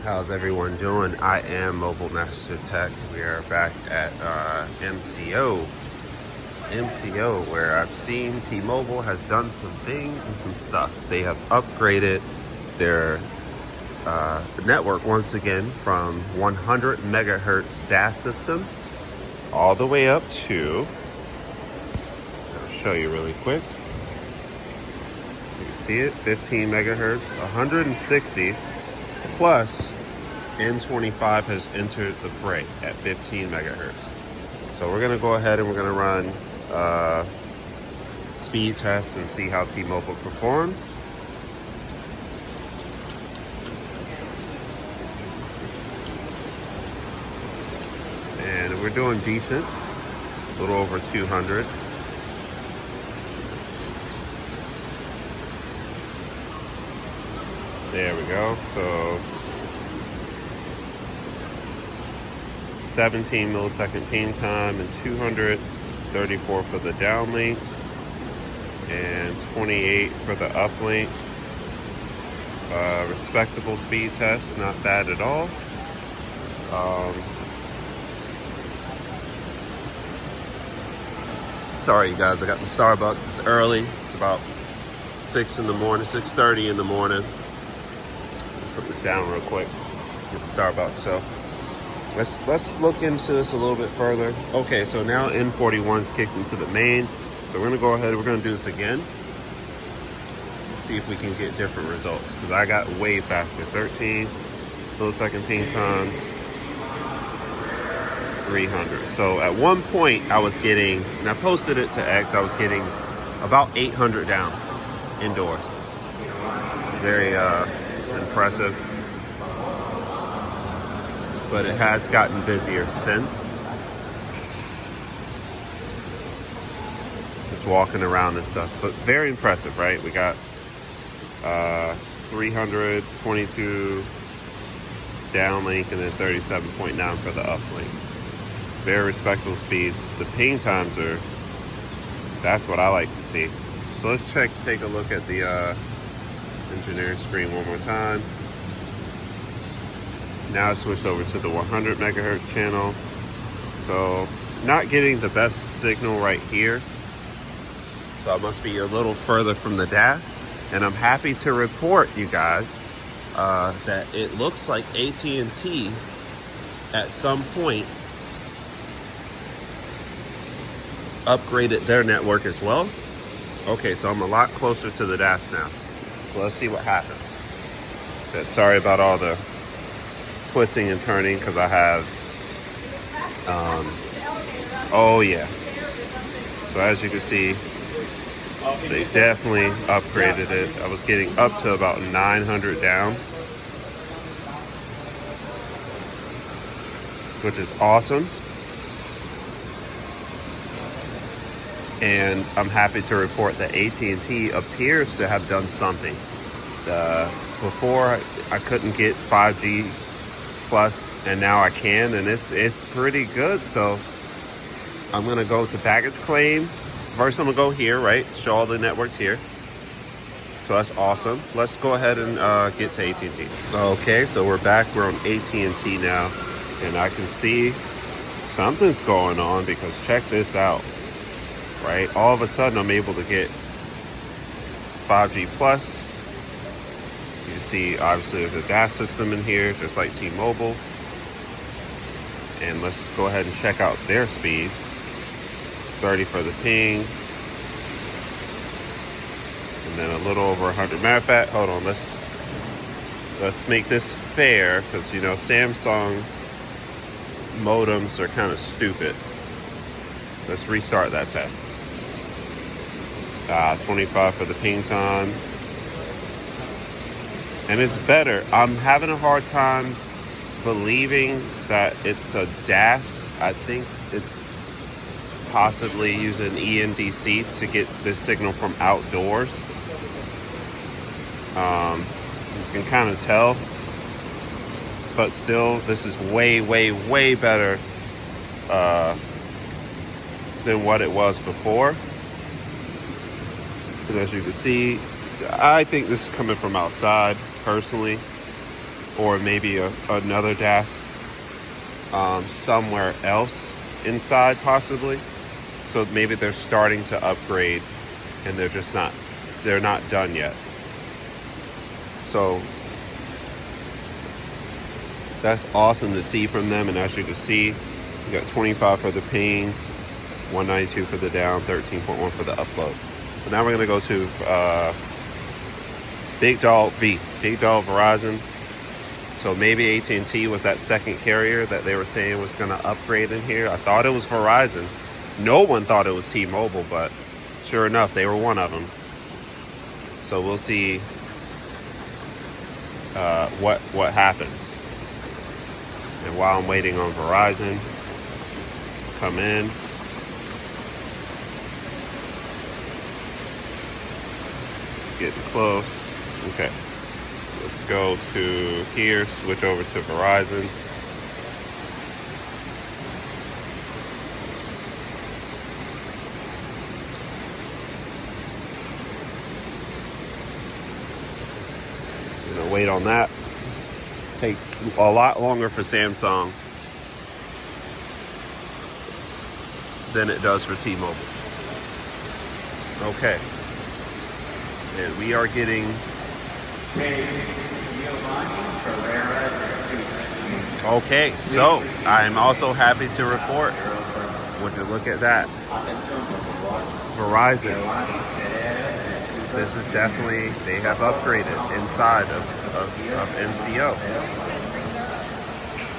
How's everyone doing? I am Mobile Master Tech. We are back at MCO, where I've seen T-Mobile has done some things and some stuff. They have upgraded their network once again from 100 megahertz DAS systems all the way up to, I'll show you really quick. You can see it, 15 megahertz, 160 plus N25 has entered the fray at 15 megahertz. So we're gonna go ahead and we're gonna run speed tests and see how T-Mobile performs. And we're doing decent, a little over 200. There we go. So 17 millisecond ping time and 234 for the downlink and 28 for the uplink. Respectable speed test, not bad at all. Sorry you guys, I got my Starbucks. It's early. It's about 6 in the morning, 6:30 in the morning. Put this down real quick. Get the Starbucks. So let's look into this a little bit further. Okay, so now N41's kicked into the main. So we're gonna go ahead, we're gonna do this again. See if we can get different results, because I got way faster. 13 millisecond ping times, 300. So at one point I was getting, and I posted it to X, I was getting about 800 down indoors. Very impressive. But it has gotten busier since. Just walking around and stuff, but very impressive, right? We got 322 downlink and then 37.9 for the uplink. Very respectable speeds. The ping times are, that's what I like to see. So let's take a look at the engineering screen one more time. Now I switched over to the 100 megahertz channel. So not getting the best signal right here. So I must be a little further from the DAS. And I'm happy to report, you guys, that it looks like AT&T at some point upgraded their network as well. Okay, so I'm a lot closer to the DAS now. So let's see what happens. Sorry about all the twisting and turning, because I have oh yeah, so as you can see, they definitely upgraded it. I was getting up to about 900 down, which is awesome. And I'm happy to report that AT&T appears to have done something. Before I couldn't get 5G plus, and now I can, and it's pretty good. So I'm gonna go to baggage claim. First I'm gonna go here, right? Show all the networks here. So that's awesome. Let's go ahead and get to AT&T. Okay, so we're back. We're on AT&T now, and I can see something's going on, because check this out, right? All of a sudden I'm able to get 5G plus. You can see obviously there's a DAS system in here, just like T-Mobile. And let's go ahead and check out their speed. 30 for the ping. And then a little over 100. Matter of fact, hold on, let's make this fair, because you know Samsung modems are kind of stupid. Let's restart that test. 25 for the ping time. And it's better. I'm having a hard time believing that it's a DAS. I think it's possibly using ENDC to get this signal from outdoors. You can kind of tell, but still, this is way, way, way better than what it was before. And as you can see, I think this is coming from outside, personally. or maybe another DAS somewhere else inside possibly. So maybe they're starting to upgrade and they're not done yet. So that's awesome to see from them. And as you can see, you got 25 for the ping, 192 for the down, 13.1 for the upload. So now we're gonna go to Big Dog Verizon. So maybe AT&T was that second carrier that they were saying was gonna upgrade in here. I thought it was Verizon. No one thought it was T-Mobile, but sure enough, they were one of them. So we'll see what happens. And while I'm waiting on Verizon, come in. Getting close. Okay. Let's go to here, switch over to Verizon. Wait on that. Takes a lot longer for Samsung than it does for T-Mobile. Okay. And we are getting okay, so I'm also happy to report. Would you look at that? Verizon. This is definitely, they have upgraded inside of MCO.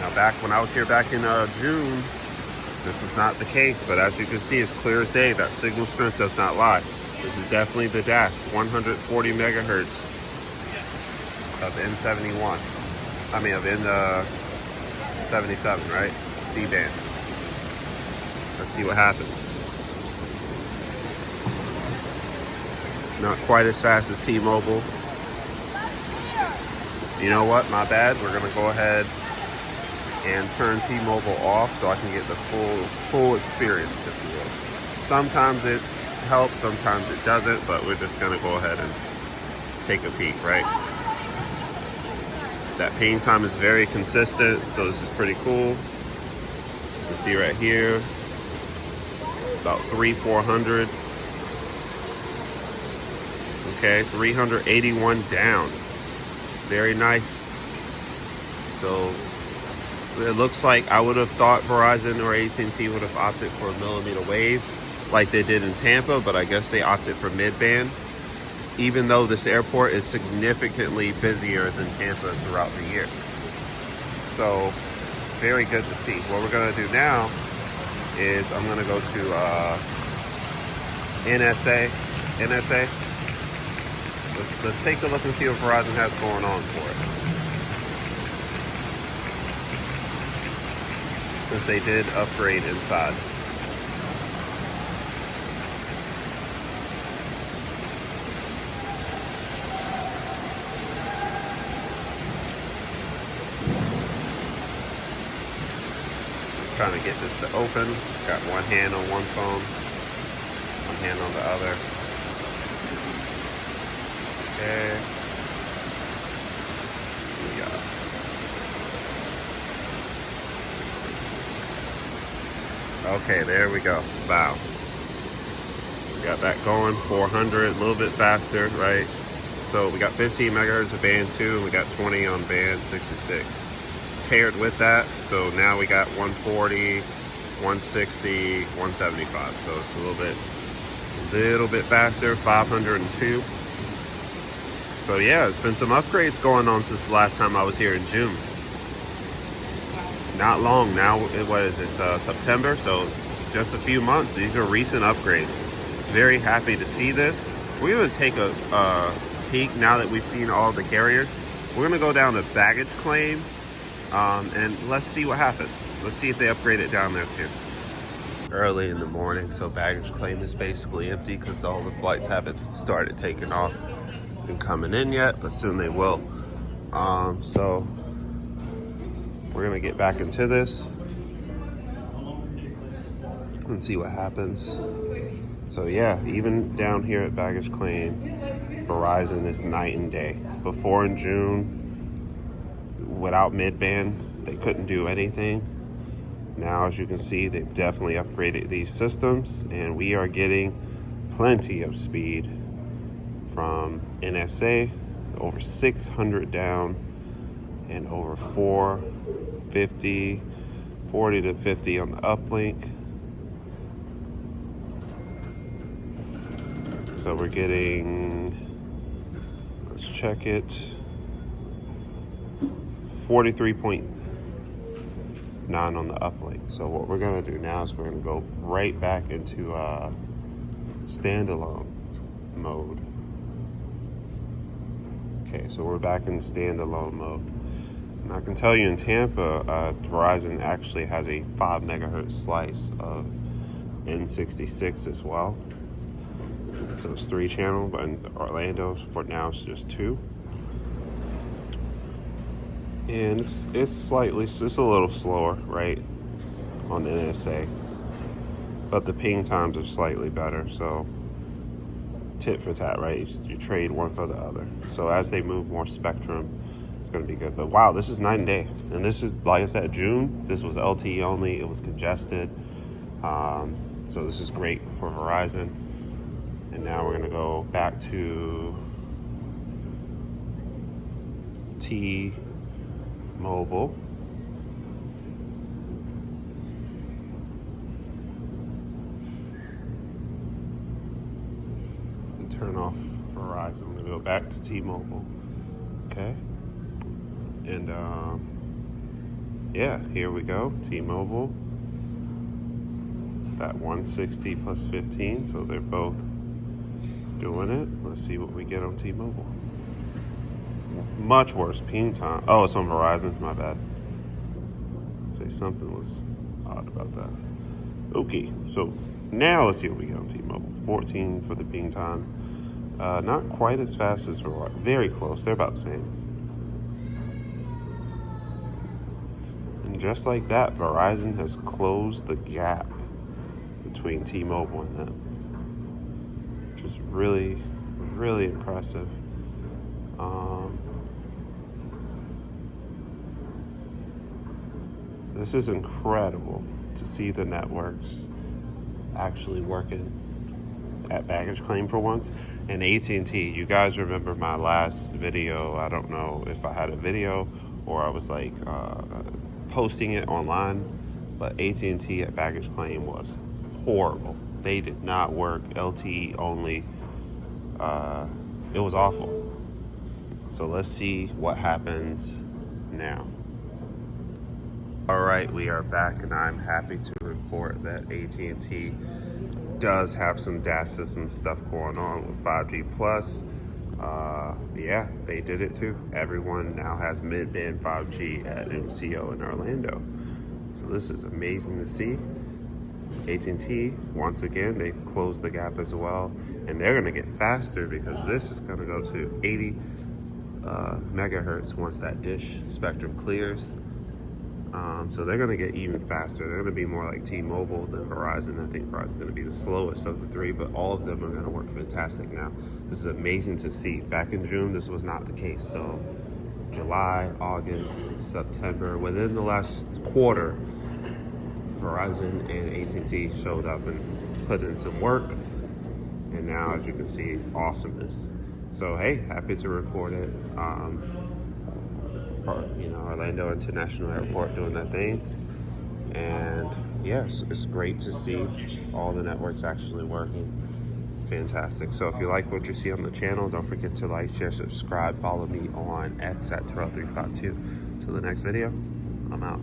Now back when I was here back in June, this was not the case, but as you can see, it's clear as day. That signal strength does not lie. This is definitely the DAS, 140 megahertz of N71. I mean, of N77, right? C-band. Let's see what happens. Not quite as fast as T-Mobile. You know what? My bad. We're gonna go ahead and turn T-Mobile off so I can get the full experience, if you will. Sometimes it helps, sometimes it doesn't, but we're just gonna go ahead and take a peek, right? That ping time is very consistent, so this is pretty cool. You can see right here, about 400. Okay, 381 down. Very nice. So it looks like I would have thought Verizon or AT&T would have opted for a millimeter wave like they did in Tampa, but I guess they opted for mid-band, even though this airport is significantly busier than Tampa throughout the year. So very good to see. What we're gonna do now is I'm gonna go to NSA. Let's take a look and see what Verizon has going on for it, since they did upgrade inside. Trying to get this to open. Got one hand on one phone, one hand on the other. Okay. We got okay, there we go. Wow. We got that going. 400, a little bit faster, right? So we got 15 megahertz of band 2, and we got 20 on band 66. Paired with that, so now we got 140, 160, 175. So it's a little bit faster. 502. So yeah, it's been some upgrades going on since the last time I was here in June. Not long now. What is it? September. So just a few months. These are recent upgrades. Very happy to see this. We're gonna take a peek now that we've seen all the carriers. We're gonna go down to baggage claim. And let's see what happens. Let's see if they upgrade it down there too. Early in the morning, so baggage claim is basically empty because all the flights haven't started taking off and coming in yet, but soon they will. So we're gonna get back into this and see what happens. So yeah, even down here at baggage claim, Verizon is night and day. Before in June, without mid-band, they couldn't do anything. Now, as you can see, they've definitely upgraded these systems, and we are getting plenty of speed from NSA, over 600 down, and over 450, 40 to 50 on the uplink. So we're getting, let's check it, 43.9 on the uplink. So what we're gonna do now is we're gonna go right back into standalone mode. Okay, so we're back in standalone mode. And I can tell you in Tampa, Verizon actually has a 5 megahertz slice of N66 as well. So it's 3 channel, but in Orlando, for now, it's just 2. And it's a little slower, right, on NSA. But the ping times are slightly better, so tit for tat, right? You trade one for the other. So as they move more spectrum, it's going to be good. But wow, this is night and day. And this is, like I said, June. This was LTE only. It was congested. So this is great for Verizon. And now we're going to go back to T-Mobile. And turn off Verizon. I'm going to go back to T-Mobile. Okay. And yeah, here we go. T-Mobile. That 160 plus 15. So they're both doing it. Let's see what we get on T-Mobile. Much worse ping time. Oh, it's on Verizon. My bad. Say something was odd about that. Okay, so now let's see what we get on T-Mobile. 14 for the ping time. Not quite as fast as Verizon. Very close. They're about the same. And just like that, Verizon has closed the gap between T-Mobile and them. Which is really, really impressive. This is incredible to see the networks actually working at baggage claim for once. And AT&T, you guys remember my last video. I don't know if I had a video or I was like posting it online, but AT&T at baggage claim was horrible. They did not work, LTE only. It was awful. So let's see what happens now. All right, we are back, and I'm happy to report that AT&T does have some DAS system stuff going on with 5G Plus. Yeah, they did it too. Everyone now has mid-band 5G at MCO in Orlando. So this is amazing to see. AT&T, once again, they've closed the gap as well, and they're gonna get faster because this is gonna go to 80 megahertz once that dish spectrum clears. So they're going to get even faster. They're going to be more like T-Mobile than Verizon. I think Verizon's going to be the slowest of the 3, but all of them are going to work fantastic now. This is amazing to see. Back in June, this was not the case. So July, August, September, within the last quarter, Verizon and AT&T showed up and put in some work. And now, as you can see, awesomeness. So, hey, happy to report it. Orlando International Airport doing their thing. And yes, it's great to see all the networks actually working. Fantastic. So if you like what you see on the channel, don't forget to like, share, subscribe, follow me on X at Terrell352. Till the next video, I'm out.